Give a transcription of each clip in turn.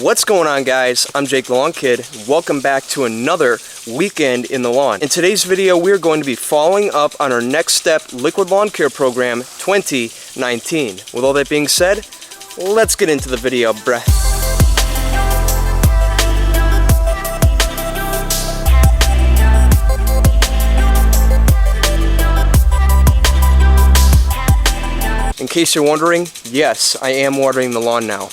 What's going on, guys? I'm Jake the Lawn Kid. Welcome back to another weekend in the lawn. In today's video, we're going to be following up on our N-Ext Step Liquid Lawn Care Program 2019. With all that being said, let's get into the video, bruh. In case you're wondering, yes, I am watering the lawn now.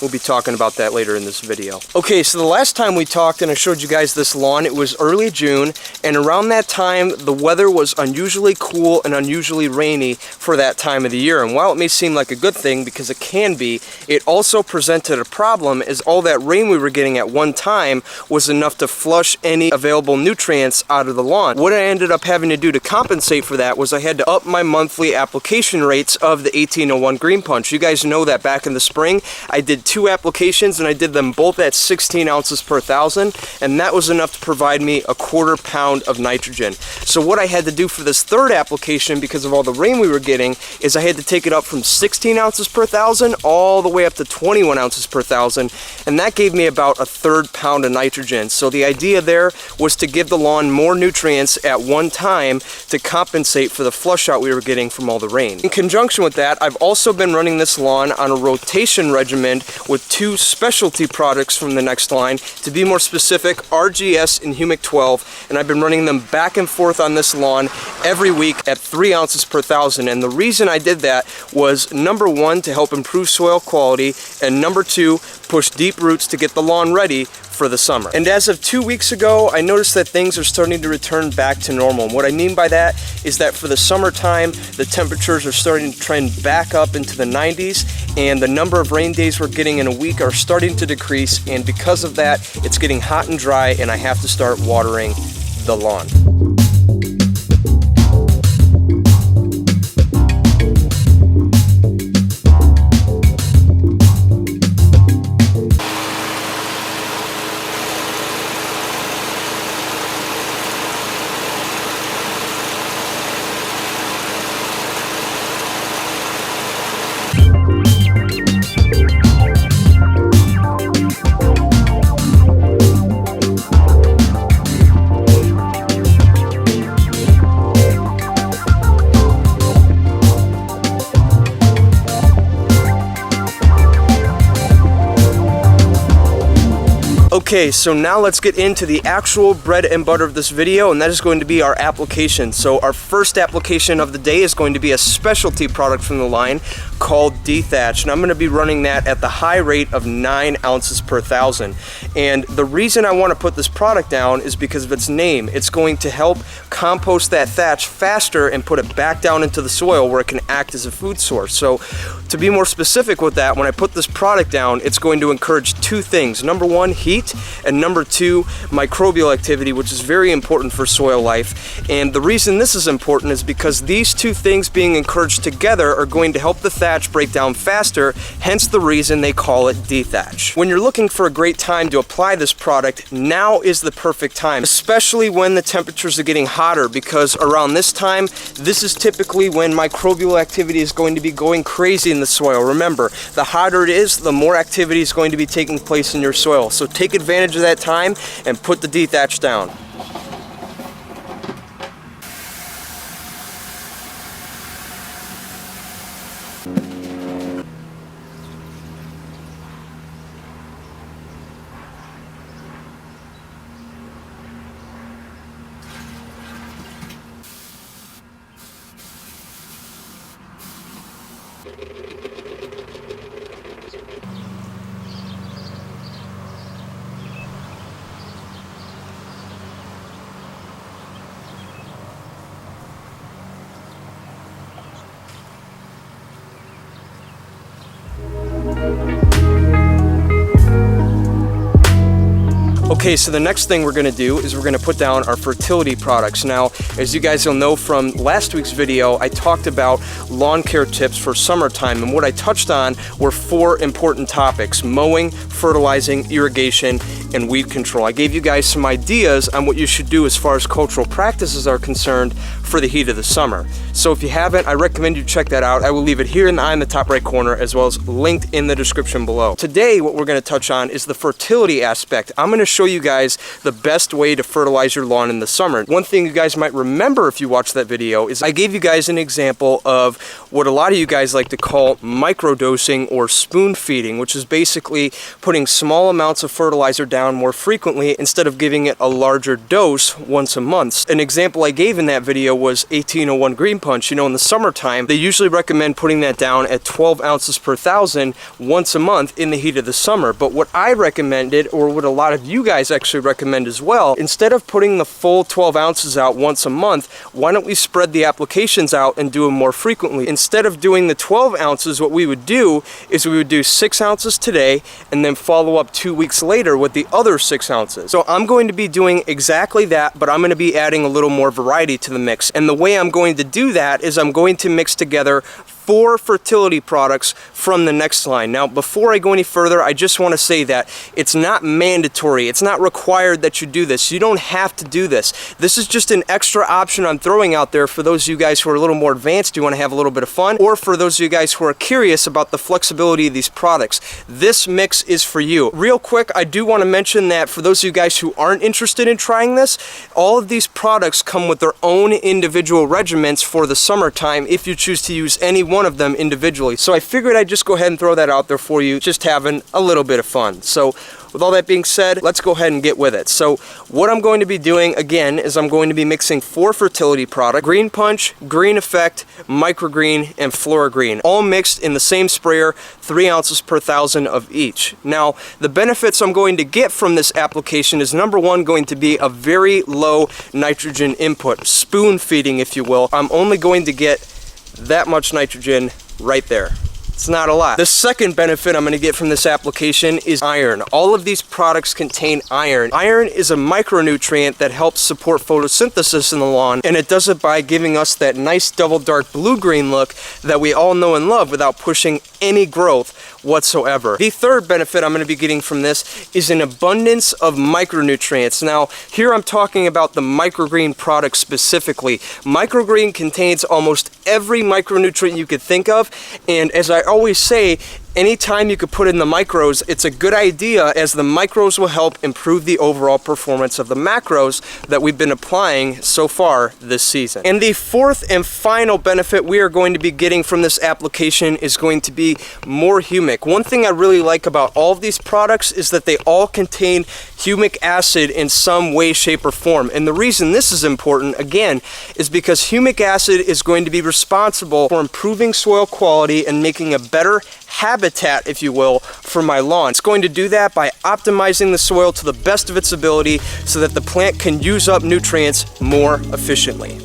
We'll be talking about that later in this video. Okay, so the last time we talked and I showed you guys this lawn, it was early June, and around that time, the weather was unusually cool and unusually rainy for that time of the year. And while it may seem like a good thing, because it can be, it also presented a problem, as all that rain we were getting at one time was enough to flush any available nutrients out of the lawn. What I ended up having to do to compensate for that was I had to up my monthly application rates of the 1801 Green Punch. You guys know that back in the spring, I did 2 applications and I did them both at 16 ounces per thousand, and that was enough to provide me a 1/4 pound of nitrogen. So what I had to do for this third application, because of all the rain we were getting, is I had to take it up from 16 ounces per thousand all the way up to 21 ounces per thousand, and that gave me about a 1/3 pound of nitrogen. So the idea there was to give the lawn more nutrients at one time to compensate for the flush out we were getting from all the rain. In conjunction with that, I've also been running this lawn on a rotation regimen with 2 specialty products from the N-Ext line. To be more specific, RGS and Humic 12, and I've been running them back and forth on this lawn every week at 3 ounces per thousand. And the reason I did that was, number 1, to help improve soil quality, and number 2, push deep roots to get the lawn ready for the summer. And as of 2 weeks ago, I noticed that things are starting to return back to normal. And what I mean by that is that for the summertime, the temperatures are starting to trend back up into the 90s, and the number of rain days we're getting in a week are starting to decrease, and because of that, it's getting hot and dry, and I have to start watering the lawn. Okay, so now let's get into the actual bread and butter of this video, and that is going to be our application. So our first application of the day is going to be a specialty product from the line called D-thatch, and I'm going to be running that at the high rate of 9 ounces per thousand. And the reason I want to put this product down is because of its name. It's going to help compost that thatch faster and put it back down into the soil where it can act as a food source. So to be more specific with that, when I put this product down, it's going to encourage 2 things. Number 1, heat, and number 2, microbial activity, which is very important for soil life. And the reason this is important is because these 2 things being encouraged together are going to help the thatch break down faster, hence the reason they call it D-thatch. When you're looking for a great time to apply this product, now is the perfect time, especially when the temperatures are getting hotter, because around this time, this is typically when microbial activity is going to be going crazy in the soil. Remember, the hotter it is, the more activity is going to be taking place in your soil. So take advantage of that time and put the D-thatch down. Okay, so the next thing we're gonna do is we're gonna put down our fertility products. Now, as you guys will know from last week's video, I talked about lawn care tips for summertime, and what I touched on were 4 important topics: mowing, fertilizing, irrigation, and weed control. I gave you guys some ideas on what you should do as far as cultural practices are concerned for the heat of the summer. So if you haven't, I recommend you check that out. I will leave it here in the top right corner, as well as linked in the description below. Today, what we're gonna touch on is the fertility aspect. I'm gonna show you guys the best way to fertilize your lawn in the summer. One thing you guys might remember if you watched that video is I gave you guys an example of what a lot of you guys like to call microdosing or spoon feeding, which is basically putting small amounts of fertilizer down more frequently instead of giving it a larger dose once a month. An example I gave in that video was 1801 Green Punch. You know, in the summertime, they usually recommend putting that down at 12 ounces per thousand once a month in the heat of the summer. But what I recommended, or what a lot of you guys actually recommend as well, instead of putting the full 12 ounces out once a month, why don't we spread the applications out and do them more frequently? Instead of doing the 12 ounces, what we would do is we would do 6 ounces today and then follow up 2 weeks later with the other 6 ounces. So I'm going to be doing exactly that, but I'm going to be adding a little more variety to the mix. And the way I'm going to do that is I'm going to mix together 4 fertility products from the N-Ext line. Now, before I go any further, I just want to say that it's not mandatory. It's not required that you do this. You don't have to do this. This is just an extra option I'm throwing out there for those of you guys who are a little more advanced, you want to have a little bit of fun, or for those of you guys who are curious about the flexibility of these products. This mix is for you. Real quick, I do want to mention that for those of you guys who aren't interested in trying this, all of these products come with their own individual regimens for the summertime if you choose to use any one of them individually. So I figured I'd just go ahead and throw that out there for you, just having a little bit of fun. So with all that being said, let's go ahead and get with it. So what I'm going to be doing again is I'm going to be mixing 4 fertility products: Green Punch, Green Effect, Microgreen, and Flora Green, all mixed in the same sprayer, 3 ounces per thousand of each. Now, the benefits I'm going to get from this application is, number 1, going to be a very low nitrogen input, spoon feeding if you will. I'm only going to get that much nitrogen right there. It's not a lot. The second benefit I'm going to get from this application is iron. All of these products contain iron. Iron is a micronutrient that helps support photosynthesis in the lawn, and it does it by giving us that nice double dark blue-green look that we all know and love without pushing any growth whatsoever. The third benefit I'm going to be getting from this is an abundance of micronutrients. Now, here I'm talking about the microgreen product specifically. Microgreen contains almost every micronutrient you could think of, and as I always say, anytime you could put in the micros, it's a good idea, as the micros will help improve the overall performance of the macros that we've been applying so far this season. And the fourth and final benefit we are going to be getting from this application is going to be more humic. One thing I really like about all of these products is that they all contain humic acid in some way, shape, or form. And the reason this is important, again, is because humic acid is going to be responsible for improving soil quality and making a better habitat, if you will, for my lawn. It's going to do that by optimizing the soil to the best of its ability so that the plant can use up nutrients more efficiently.